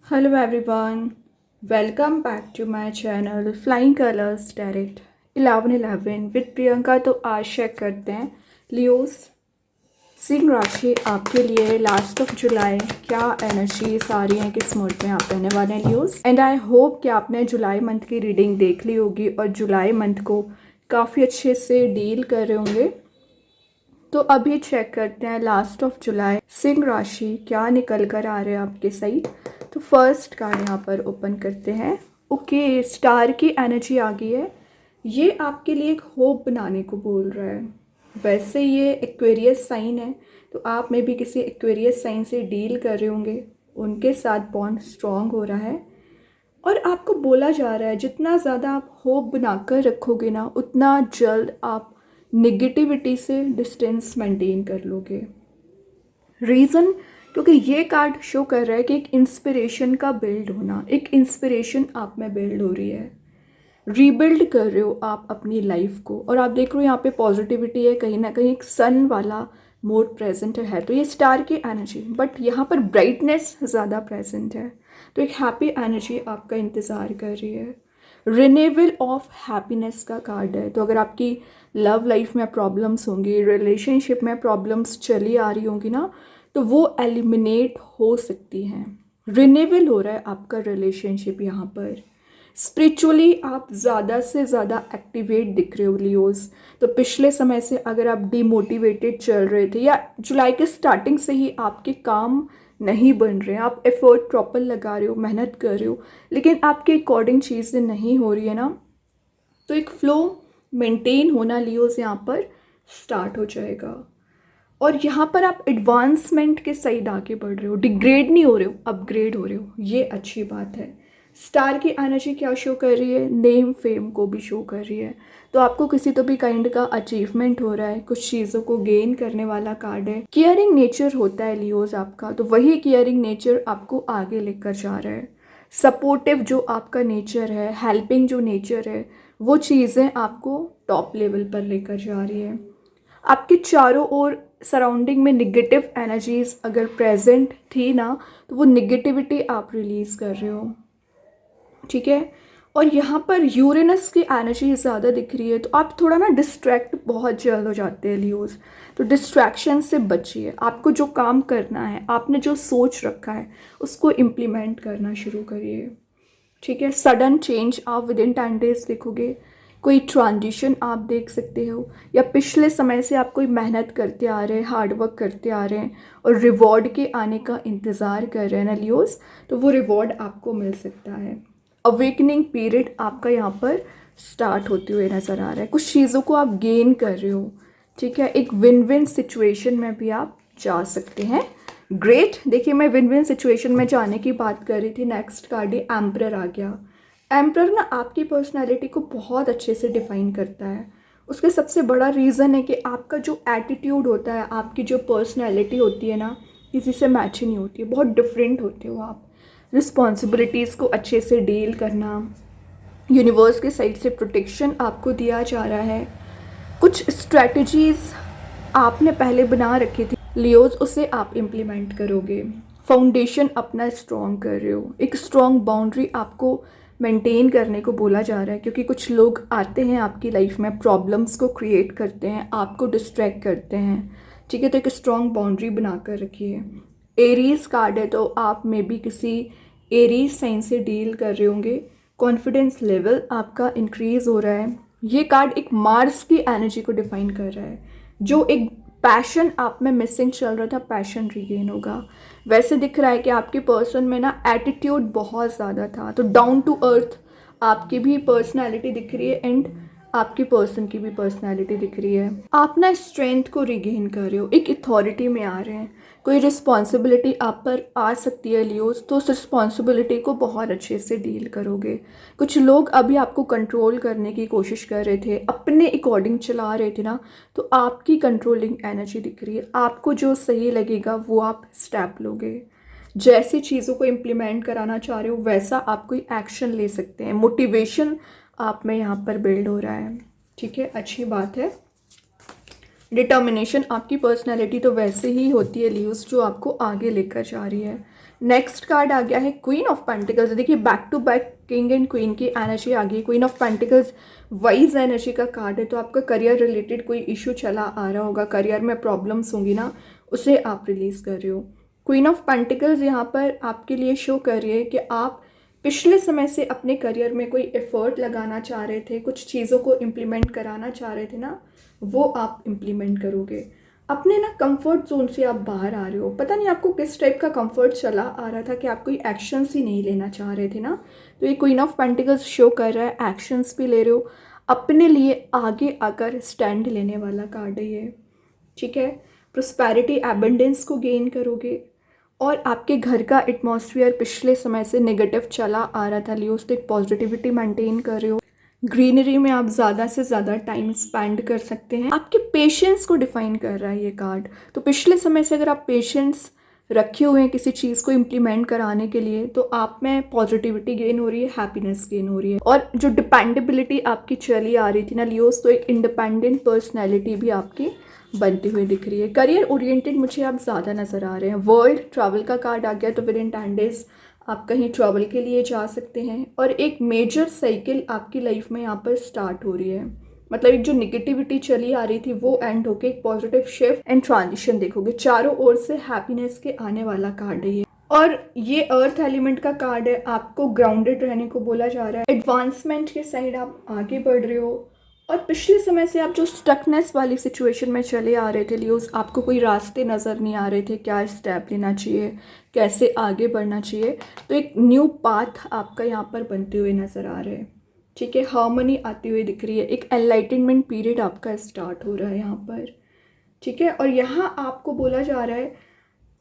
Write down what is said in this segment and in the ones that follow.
Hello everyone, welcome back to my channel Flying Colors Direct 1111 with Priyanka। तो आज check करते हैं Leos Singh राशि आपके लिए लास्ट ऑफ जुलाई क्या एनर्जी सारी हैं, किस मूड में आप रहने वाले हैं लियोस। एंड आई होप कि आपने जुलाई मंथ की रीडिंग देख ली होगी और जुलाई मंथ को काफ़ी अच्छे से डील कर रहे होंगे। तो अभी चेक करते हैं लास्ट ऑफ जुलाई सिंह राशि क्या निकल कर आ रहे हैं आपके साइड। तो फर्स्ट कार्ड यहाँ पर ओपन करते हैं। ओके, स्टार की एनर्जी आ गई है। ये आपके लिए एक होप बनाने को बोल रहा है। वैसे ये एक्वेरियस साइन है, तो आप में भी किसी एक्वेरियस साइन से डील कर रहे होंगे, उनके साथ बॉन्ड स्ट्रॉन्ग हो रहा है। और आपको बोला जा रहा है जितना ज़्यादा आप होप बनाकर रखोगे ना, उतना जल्द आप निगेटिविटी से डिस्टेंस मेंटेन कर लोगे। रीज़न क्योंकि ये कार्ड शो कर रहा है कि एक इंस्पिरेशन का बिल्ड होना, एक इंस्पिरेशन आप में बिल्ड हो रही है। रीबिल्ड कर रहे हो आप अपनी लाइफ को, और आप देख रहे हो यहाँ पे पॉजिटिविटी है, कहीं ना कहीं एक सन वाला मोड प्रेजेंट है। तो ये स्टार की एनर्जी, बट यहाँ पर ब्राइटनेस ज़्यादा प्रेजेंट है। तो एक हैप्पी एनर्जी आपका इंतज़ार कर रही है। रिन्यूअल ऑफ हैप्पीनेस का कार्ड है। तो अगर आपकी लव लाइफ में प्रॉब्लम्स होंगी, रिलेशनशिप में प्रॉब्लम्स चली आ रही होंगी ना, तो वो एलिमिनेट हो सकती हैं। रिन्यूअल हो रहा है आपका रिलेशनशिप यहाँ पर। स्पिरिचुअली आप ज़्यादा से ज़्यादा एक्टिवेट दिख रहे हो लियोस। तो पिछले समय से अगर आप डिमोटिवेटेड चल रहे थे, या जुलाई के स्टार्टिंग से ही आपके काम नहीं बन रहे हैं, आप एफर्ट प्रॉपर लगा रहे हो, मेहनत कर रहे हो, लेकिन आपके अकॉर्डिंग चीज़ें नहीं हो रही है ना, तो एक फ्लो मेंटेन होना लियोस यहाँ पर स्टार्ट हो जाएगा। और यहाँ पर आप एडवांसमेंट के साइड आगे बढ़ रहे हो, डिग्रेड नहीं हो रहे हो, अपग्रेड हो रहे हो। ये अच्छी बात है। स्टार की एनर्जी क्या शो कर रही है? नेम फेम को भी शो कर रही है। तो आपको किसी तो भी काइंड का अचीवमेंट हो रहा है, कुछ चीज़ों को गेन करने वाला कार्ड है। केयरिंग नेचर होता है लियोज आपका, तो वही केयरिंग नेचर आपको आगे लेकर जा रहा है। सपोर्टिव जो आपका नेचर है, हेल्पिंग जो नेचर है, वो चीज़ें आपको टॉप लेवल पर लेकर जा रही है। आपके चारों ओर सराउंडिंग में निगेटिव एनर्जीज अगर प्रेजेंट थी ना, तो वो निगेटिविटी आप रिलीज़ कर रहे हो, ठीक है। और यहाँ पर यूरेनस की एनर्जी ज़्यादा दिख रही है, तो आप थोड़ा ना डिस्ट्रैक्ट बहुत जल्द हो जाते हैं लियोज। तो डिस्ट्रैक्शन से बचिए। आपको जो काम करना है, आपने जो सोच रखा है, उसको इम्प्लीमेंट करना शुरू करिए, ठीक है। सडन चेंज आप विद इन 10 डेज देखोगे। कोई ट्रांजिशन आप देख सकते हो, या पिछले समय से आप कोई मेहनत करते आ रहे हैं, हार्डवर्क करते आ रहे हैं, और रिवॉर्ड के आने का इंतज़ार कर रहे हैं ना लियोस, तो वो रिवॉर्ड आपको मिल सकता है। अवेकनिंग पीरियड आपका यहाँ पर स्टार्ट होते हुए नज़र आ रहा है। कुछ चीज़ों को आप गेन कर रहे हो, ठीक है। एक विन विन सिचुएशन में भी आप जा सकते हैं। ग्रेट। देखिए, मैं विन विन सिचुएशन में जाने की बात कर रही थी। नेक्स्ट कार्ड ही एम्परर आ गया। एम्परर ना आपकी पर्सनालिटी को बहुत अच्छे से डिफाइन करता है। उसके सबसे बड़ा रीज़न है कि आपका जो एटीट्यूड होता है, आपकी जो पर्सनालिटी होती है ना, किसी से मैच ही नहीं होती है। बहुत डिफरेंट होते हो आप। रिस्पॉन्सिबिलिटीज़ को अच्छे से डील करना, यूनिवर्स के साइड से प्रोटेक्शन आपको दिया जा रहा है। कुछ स्ट्रैटेजीज़ आपने पहले बना रखी थी लियोज, उसे आप इम्प्लीमेंट करोगे। फाउंडेशन अपना स्ट्रॉन्ग कर रहे हो। एक स्ट्रॉन्ग बाउंड्री आपको मेंटेन करने को बोला जा रहा है, क्योंकि कुछ लोग आते हैं आपकी लाइफ में, प्रॉब्लम्स को क्रिएट करते हैं, आपको डिस्ट्रैक्ट करते हैं, ठीक है। तो एक स्ट्रॉन्ग बाउंड्री बना कर रखिए। एरीज कार्ड है, तो आप मे बी किसी एरीज साइन से डील कर रहे होंगे। कॉन्फिडेंस लेवल आपका इंक्रीज हो रहा है। ये कार्ड एक मार्स की एनर्जी को डिफाइन कर रहा है। जो एक पैशन आप में मिसिंग चल रहा था, पैशन रिगेन होगा। वैसे दिख रहा है कि आपके पर्सन में ना एटीट्यूड बहुत ज़्यादा था, तो डाउन टू अर्थ आपकी भी पर्सनालिटी दिख रही है, एंड आपके पर्सन की भी पर्सनालिटी दिख रही है। आप ना स्ट्रेंथ को रिगेन कर रहे हो, एक अथॉरिटी में आ रहे हैं। कोई रिस्पॉन्सिबिलिटी आप पर आ सकती है लियोज, तो उस रिस्पॉन्सिबिलिटी को बहुत अच्छे से डील करोगे। कुछ लोग अभी आपको कंट्रोल करने की कोशिश कर रहे थे, अपने अकॉर्डिंग चला रहे थे ना, तो आपकी कंट्रोलिंग एनर्जी दिख रही है। आपको जो सही लगेगा वो आप स्टेप लोगे। जैसी चीज़ों को इम्प्लीमेंट कराना चाह रहे हो, वैसा आप कोई एक्शन ले सकते हैं। मोटिवेशन आप में यहाँ पर बिल्ड हो रहा है, ठीक है, अच्छी बात है। डिटर्मिनेशन आपकी पर्सनैलिटी तो वैसे ही होती है लियोज, जो आपको आगे लेकर जा रही है। नेक्स्ट कार्ड आ गया है क्वीन ऑफ पेंटिकल्स। देखिए back to back king and queen की एनर्जी आ गई। Queen of pentacles wise energy का कार्ड है, तो आपका करियर रिलेटेड कोई इशू चला आ रहा होगा, करियर में प्रॉब्लम्स होंगी ना, उसे आप रिलीज कर रहे हो। क्वीन ऑफ पेंटिकल्स यहाँ पर आपके लिए शो कर रही है कि आप पिछले समय से अपने करियर में कोई एफर्ट लगाना चाह रहे थे, कुछ चीज़ों को इम्प्लीमेंट कराना चाह रहे थे ना, वो आप इम्प्लीमेंट करोगे। अपने ना कंफर्ट जोन से आप बाहर आ रहे हो। पता नहीं आपको किस टाइप का कंफर्ट चला आ रहा था कि आप कोई एक्शंस ही नहीं लेना चाह रहे थे ना, तो ये क्वीन ऑफ पेंटिकल्स शो कर रहा है एक्शंस भी ले रहे हो, अपने लिए आगे आकर स्टैंड लेने वाला कार्ड है ये, ठीक है। प्रोस्पैरिटी एबंडेंस को गेन करोगे, और आपके घर का एटमॉस्फेयर पिछले समय से नेगेटिव चला आ रहा था लियोस, तो एक पॉजिटिविटी मेंटेन कर रहे हो। ग्रीनरी में आप ज़्यादा से ज़्यादा टाइम स्पेंड कर सकते हैं। आपके पेशेंस को डिफाइन कर रहा है ये कार्ड। तो पिछले समय से अगर आप पेशेंस रखे हुए हैं किसी चीज़ को इम्प्लीमेंट कराने के लिए, तो आप में पॉजिटिविटी गेन हो रही है, हैप्पीनेस गेन हो रही है। और जो डिपेंडेबिलिटी आपकी चली आ रही थी ना लियोस, तो एक इंडिपेंडेंट पर्सनैलिटी भी आपकी बनती हुई दिख रही है। करियर ओरिएंटेड मुझे आप ज़्यादा नज़र आ रहे हैं। वर्ल्ड ट्रैवल का कार्ड आ गया, तो विद इन 10 डेज आप कहीं ट्रैवल के लिए जा सकते हैं, और एक मेजर साइकिल आपकी लाइफ में यहाँ पर स्टार्ट हो रही है। मतलब एक जो निगेटिविटी चली आ रही थी वो एंड होके एक पॉजिटिव शिफ्ट एंड ट्रांजिशन देखोगे। चारों ओर से हैप्पीनेस के आने वाला कार्ड है ये। और ये अर्थ एलिमेंट का कार्ड है, आपको ग्राउंडेड रहने को बोला जा रहा है। एडवांसमेंट के साइड आप आगे बढ़ रहे हो, और पिछले समय से आप जो स्टकनेस वाली सिचुएशन में चले आ रहे थे लियोस, आपको कोई रास्ते नज़र नहीं आ रहे थे, क्या स्टेप लेना चाहिए, कैसे आगे बढ़ना चाहिए, तो एक न्यू पाथ आपका यहाँ पर बनते हुए नज़र आ रहे हैं, ठीक है। हार्मनी आती हुई दिख रही है, एक एनलाइटनमेंट पीरियड आपका स्टार्ट हो रहा है यहाँ पर, ठीक है। और यहाँ आपको बोला जा रहा है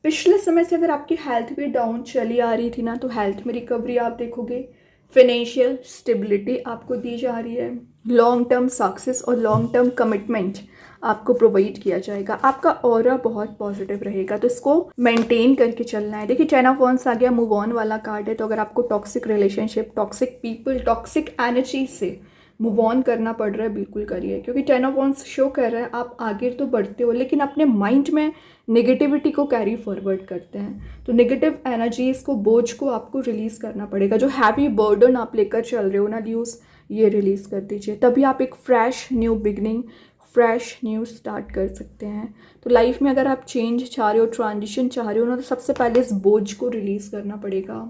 पिछले समय से अगर आपकी हेल्थ भी डाउन चली आ रही थी ना, तो हेल्थ में रिकवरी आप देखोगे। फाइनेंशियल स्टेबिलिटी आपको दी जा रही है। लॉन्ग टर्म सक्सेस और लॉन्ग टर्म कमिटमेंट आपको प्रोवाइड किया जाएगा। आपका ऑरा बहुत पॉजिटिव रहेगा, तो इसको मेंटेन करके चलना है। देखिए 10 ऑफ वांड्स आ गया, मूव ऑन वाला कार्ड है। तो अगर आपको toxic relationship, toxic people, toxic energy से मूव ऑन करना पड़ रहा है, बिल्कुल करिए, क्योंकि 10 ऑफ वांड्स शो कर रहा है आप आगे तो बढ़ते हो, लेकिन अपने माइंड में नेगेटिविटी को कैरी फॉरवर्ड करते हैं। तो नेगेटिव एनर्जीज को, बोझ को आपको रिलीज़ करना पड़ेगा। जो हैवी बर्डन आप लेकर चल रहे हो ना न्यूज़, ये रिलीज़ कर दीजिए, तभी आप एक fresh new beginning, fresh new start कर सकते हैं। तो लाइफ में अगर आप चेंज चाह रहे हो, ट्रांजिशन चाह रहे हो ना, तो सबसे पहले इस बोझ को रिलीज़ करना पड़ेगा।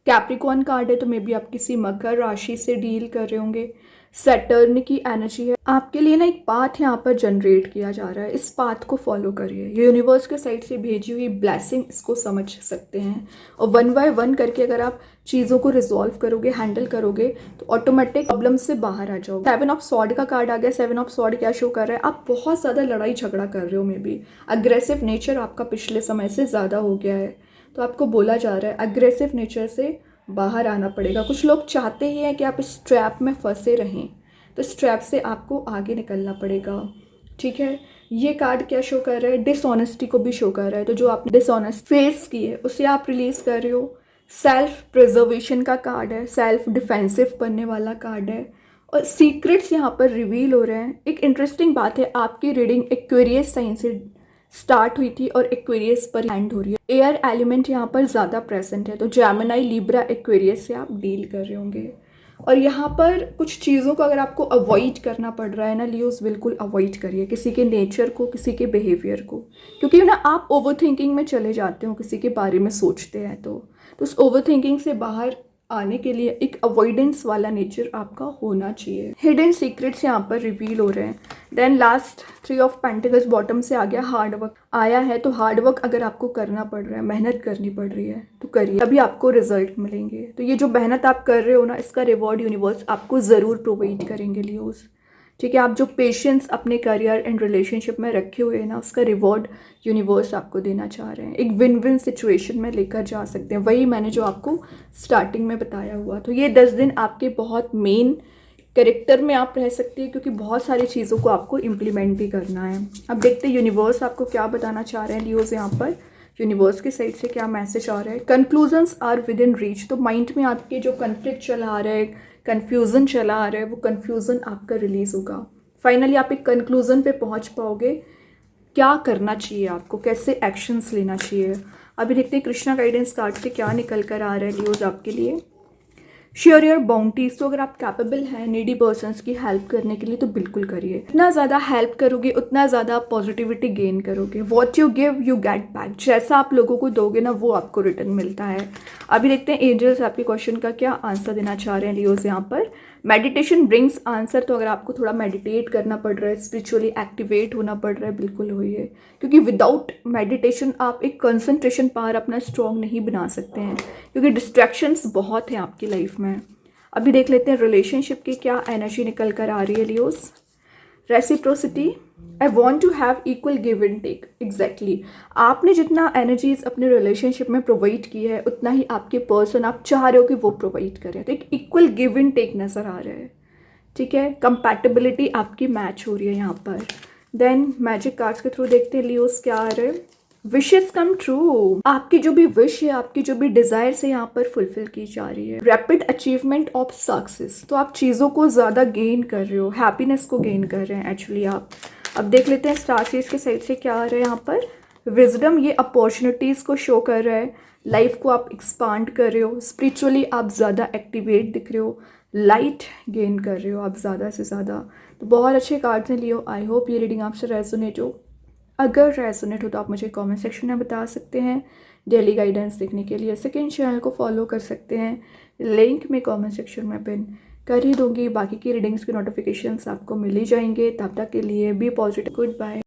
कैप्रिकॉर्न कार्ड है, तो मे बी आप किसी मकर राशि से डील कर रहे होंगे। सैटर्न की एनर्जी है, आपके लिए ना एक पाथ यहाँ पर जनरेट किया जा रहा है, इस पाथ को फॉलो करिए। ये यूनिवर्स के साइड से भेजी हुई ब्लेसिंग, इसको समझ सकते हैं। और 1 बाय 1 करके अगर आप चीज़ों को रिजॉल्व करोगे, हैंडल करोगे, तो ऑटोमेटिक प्रॉब्लम से बाहर आ जाओगे। 7 ऑफ सॉर्ड का कार्ड आ गया। 7 ऑफ सॉर्ड क्या शो कर रहा है, आप बहुत ज़्यादा लड़ाई झगड़ा कर रहे हो, मे बी अग्रेसिव नेचर आपका पिछले समय से ज़्यादा हो गया है। तो आपको बोला जा रहा है अग्रेसिव नेचर से बाहर आना पड़ेगा। कुछ लोग चाहते ही हैं कि आप इस ट्रैप में फंसे रहें, तो इस ट्रैप से आपको आगे निकलना पड़ेगा, ठीक है। ये कार्ड क्या शो कर रहा है, डिसऑनेस्टी को भी शो कर रहा है। तो जो आपने डिसऑनेस्ट फेस की है उसे आप रिलीज कर रहे हो। सेल्फ प्रिजर्वेशन का कार्ड है, सेल्फ डिफेंसिव बनने वाला कार्ड है, और सीक्रेट्स यहाँ पर रिवील हो रहे हैं। एक इंटरेस्टिंग बात है, आपकी रीडिंग एक्वेरियस साइन से स्टार्ट हुई थी और एक्वेरियस पर एंड हो रही है। एयर एलिमेंट यहाँ पर ज़्यादा प्रेजेंट है, तो जेमिनी, लिब्रा, एक्वेरियस से आप डील कर रहे होंगे। और यहाँ पर कुछ चीज़ों को अगर आपको अवॉइड करना पड़ रहा है ना लियोस, बिल्कुल अवॉइड करिए किसी के नेचर को, किसी के बिहेवियर को, क्योंकि ना आप ओवर थिंकिंग में चले जाते हो, किसी के बारे में सोचते हैं। तो उस ओवर थिंकिंग से बाहर आने के लिए एक अवॉइडेंस वाला नेचर आपका होना चाहिए। हिडन सीक्रेट्स यहाँ पर रिवील हो रहे हैं। Then last 3 of pentacles bottom से आ गया, हार्ड वर्क आया है। तो हार्ड वर्क अगर आपको करना पड़ रहा है, मेहनत करनी पड़ रही है, तो करिए, तभी आपको रिजल्ट मिलेंगे। तो ये जो मेहनत आप कर रहे हो ना, इसका रिवॉर्ड यूनिवर्स आपको ज़रूर प्रोवाइड करेंगे लियोस, ठीक है। आप जो पेशेंस अपने करियर एंड रिलेशनशिप में रखे हुए हैं ना, उसका रिवॉर्ड यूनिवर्स आपको देना चाह रहे हैं। एक विन विन सिचुएशन में लेकर जा सकते हैं, वही मैंने जो आपको स्टार्टिंग में बताया हुआ। तो ये 10 दिन आपके बहुत मेन कैरेक्टर में आप रह सकते हैं, क्योंकि बहुत सारी चीज़ों को आपको इम्प्लीमेंट भी करना है। अब देखते हैं यूनिवर्स आपको क्या बताना चाह रहे हैं लियोस। यहाँ पर यूनिवर्स के साइड से क्या मैसेज आ रहा है। Conclusions are within reach, तो माइंड में आपके जो कन्फ्लिक्ट चला आ रहा है, कन्फ्यूज़न चला आ रहा है, वो कन्फ्यूज़न आपका रिलीज़ होगा। फाइनली आप एक कंक्लूज़न पे पहुंच पाओगे, क्या करना चाहिए आपको, कैसे एक्शंस लेना चाहिए। अभी देखते हैं कृष्णा गाइडेंस कार्ड से क्या निकल कर आ रहा है लियोज आपके लिए। शेयर योर बाउंटीज, तो अगर आप कैपेबल हैं नीडी पर्सन्स की हेल्प करने के लिए तो बिल्कुल करिए। इतना ज़्यादा हेल्प करोगे उतना ज़्यादा पॉजिटिविटी गेन करोगे। What you give you get back, जैसा आप लोगों को दोगे ना वो आपको रिटर्न मिलता है। अभी देखते हैं एंजल्स आपके क्वेश्चन का क्या आंसर देना चाह रहे हैं लियोज यहाँ पर। मेडिटेशन ब्रिंग्स आंसर, तो अगर आपको थोड़ा मेडिटेट करना पड़ रहा है, स्पिरिचुअली एक्टिवेट होना पड़ रहा है, बिल्कुल होइए, क्योंकि विदाउट मेडिटेशन आप एक कंसंट्रेशन पावर अपना स्ट्रॉन्ग नहीं बना सकते हैं, क्योंकि डिस्ट्रैक्शंस बहुत हैं आपकी लाइफ में। अभी देख लेते हैं रिलेशनशिप की क्या एनर्जी निकल कर आ रही है Leos. Reciprocity, I want to have equal give and take, exactly आपने जितना एनर्जीज अपने रिलेशनशिप में प्रोवाइड की है उतना ही आपके पर्सन आप चाह रहे हो कि वो प्रोवाइड करें, तो एक इक्वल गिव एंड टेक नज़र आ रहा है। ठीक है, कंपैटिबिलिटी आपकी मैच हो रही है यहाँ पर। देन मैजिक कार्ड्स के थ्रू देखते हैं लियोस क्या आ रहा है। विशेस कम ट्रू, आपकी जो भी विश है, आपकी जो भी डिजायर्स है यहाँ पर फुलफिल की जा रही है। रैपिड अचीवमेंट ऑफ सक्सेस, तो आप चीज़ों को ज़्यादा गेन कर रहे हो, हैप्पीनेस को गेन कर रहे हैं एक्चुअली आप। अब देख लेते हैं स्टार सीड्स के साइड से क्या आ रहा है यहाँ पर। विजडम, ये अपॉर्चुनिटीज़ को शो कर रहा है, लाइफ को आप एक्सपांड कर रहे हो, स्पिरिचुअली आप ज़्यादा एक्टिवेट दिख रहे हो, लाइट गेन कर रहे हो आप ज़्यादा से ज़्यादा। तो बहुत अच्छे कार्ड्स हैं लियो। आई होप ये रीडिंग आपसे रेजोनेट हो। अगर रेजोनेट हो तो आप मुझे कमेंट सेक्शन में बता सकते हैं। डेली गाइडेंस देखने के लिए सेकंड चैनल को फॉलो कर सकते हैं, लिंक मैं कमेंट सेक्शन में पिन कर ही दूँगी। बाकी की रीडिंग्स की नोटिफिकेशंस आपको मिल ही जाएंगे। तब तक के लिए बी पॉजिटिव, गुड बाय।